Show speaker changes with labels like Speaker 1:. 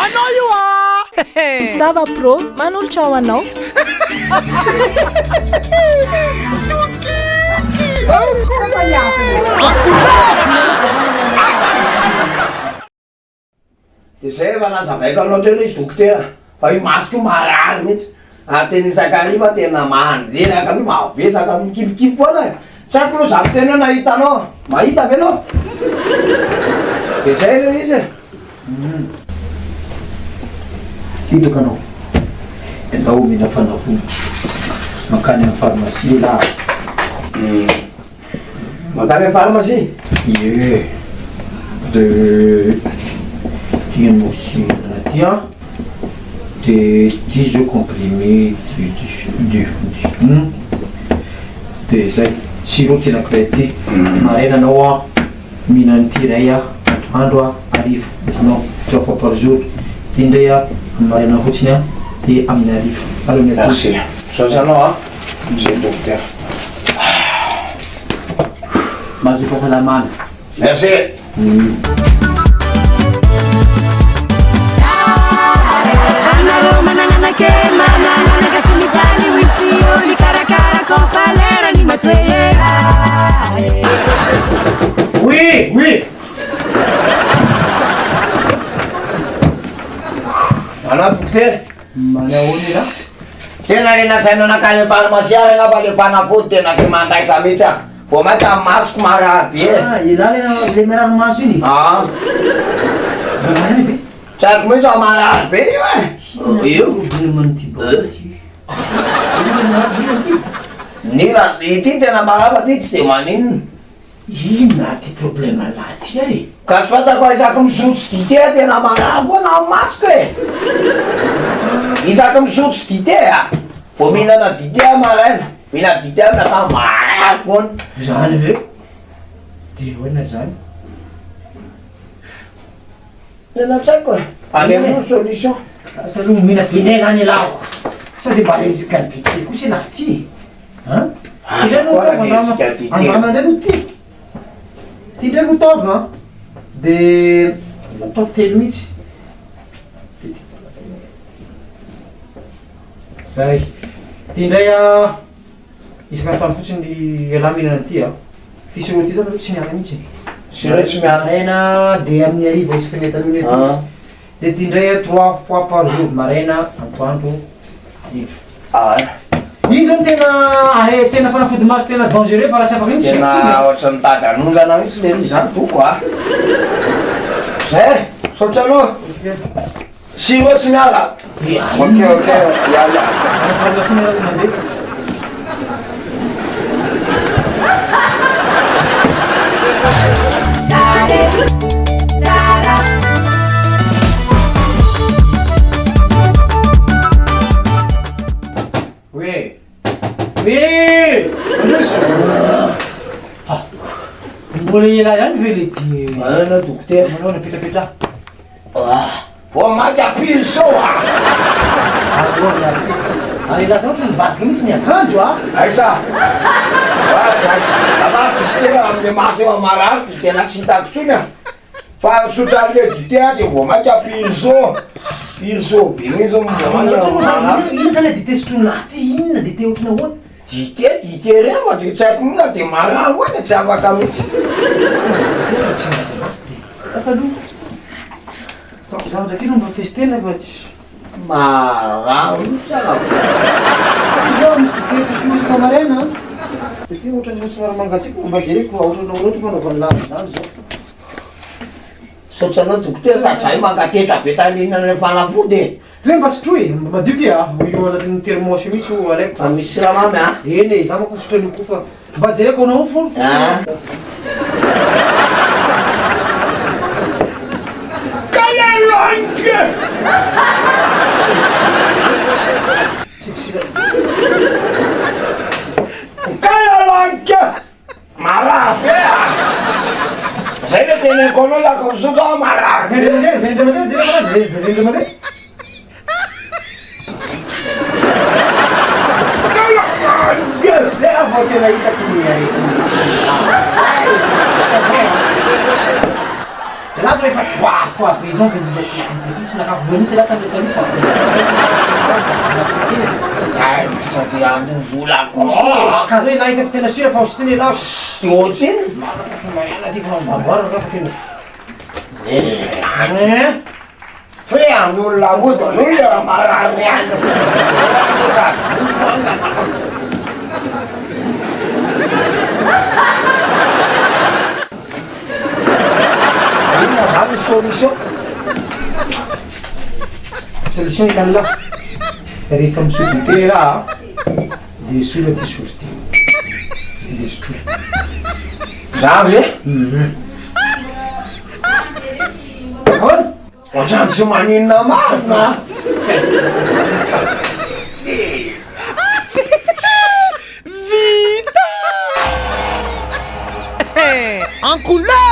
Speaker 1: Anao io
Speaker 2: Zava pro, manolotra ao anao.
Speaker 3: Dia zay efa nazavaiko anao teo izy dokotera fa io masoko marary mihitsy teny isakariva tena manjeraka mi mavesaka mikipikipi foana tsy haiko loha zany tena nahita anao mahita avy anao dia zay le izy
Speaker 4: itoko anao ianao mihina fanafoditra makany amin'ny pharmacie lah
Speaker 3: makany amin'ny pharmacie
Speaker 4: ye de tianao sinana ty a de ty zao comprimé de zay sirop ty anakiray ty maraina anao a mihinany ty ray a andro a arivo izinao 3 fois par jour ty indray a maraina fotsiny a ty amin'ny arivo alony
Speaker 3: merci sosa anao zay docteur
Speaker 4: mahazo fahasalamana
Speaker 3: merci
Speaker 5: anareo manananake manananaka tsy mijaly hoitsioli karakara kofa lerany matoe
Speaker 4: oui oui
Speaker 3: anao docteur
Speaker 4: manahoany la
Speaker 3: tena rena saina anakany amin'ny pharmacie ary angamba le fanafody tena tsy mandraisa mihitsy a vao mainka amin'ny masoko marary be
Speaker 4: ilala le marary maso iny
Speaker 3: tsy haiko mihitsy a marary be io io nila ity tena marava ty tsy de maninona
Speaker 4: ina ty problème la ty ary
Speaker 3: ka tsy fatako isaky misotro dité tena marava foana amin'ny masoko e isaky misotro dité a vao mihinana dité a maraina mihinana dité a minata marary foana
Speaker 4: zany ve de hoana zany
Speaker 3: tena tsy haiko e alemino solution
Speaker 4: salomo mihina dité zany ilako sady mba lezika dité kosa la ty andramandray no ty ty ndray motava de atao telo mihitsy zay ty ndray a isaka ataony fotsiny iala mihinana ty a ty siro ty zany tsy miala mihitsy
Speaker 3: siro tsy miala
Speaker 4: maraina de amin'ny arivo isaka netanoiny ety de ty ndray a 3 fois par jour maraina antoandro arivo iny zany tena fanafody maso tena dangereux fa raha tsy afaka iny
Speaker 3: tena ohatry ny tady anonjana mihitsy le izy zany toko a zay saotra anao siro tsy miala ok iala
Speaker 4: Oui. Oui. Mbola ela ihany ve le ty
Speaker 3: manana dokotera
Speaker 4: manao napetrapetra
Speaker 3: vao maty apily so a
Speaker 4: ary lasa ohatra nivadiky mihitsy ny akanjo a
Speaker 3: aisa zay ava dokotera amle maso eo amarary de tena tsy hitako tsony a fa sotra le dité a de vao maty apily so pirso be mihitsy
Speaker 4: ina zany dité sotrona ty inona dité ohatrana hoana
Speaker 3: dité reny fa de tsy haiko mihina de marary hoany tsy afaka mihitsy
Speaker 4: asa aloha zavatra kely mba testena fa tsy
Speaker 3: marary mihitsy
Speaker 4: misy dité fisotroisaka maraina dité ohatra somary mangatsika mba jereko ohatranao loatra fanaovany lavy zany zao
Speaker 3: sotranao dokotera sady zay mangateta be taninana fanafody
Speaker 4: le mba sotroy mba madioky a io anatin'ny termosy mihitsy o alaiko
Speaker 3: fa misy siramamy a
Speaker 4: eny e za manko sotra an'io koa fa mba jereko anao folo
Speaker 3: kalalanke kalalanke marafy zay le tenenko anao lako misotra marafy
Speaker 4: zay avao tena hitako ny arety Lazo efa toafo aby zao fa zay tsy nakavoa mihitsy laha tandre taloha
Speaker 3: Zay sady ando volako.
Speaker 4: ka hoe laika fa tena sura fa ositiny lao
Speaker 3: Ty ohatsy iny.
Speaker 4: mariana ty fa mamboara ka fa tena
Speaker 3: Fe amin'ny olona moto n'olona raha marary azy. Sady volanga. Inona zany ny solution?
Speaker 4: solution hitany lao rehefa misotro dite raha dia sola ty sotro ty dia sotroa
Speaker 3: Za ve?
Speaker 4: ahoana
Speaker 3: Ohatrany tsy maninona marina.
Speaker 5: En couleur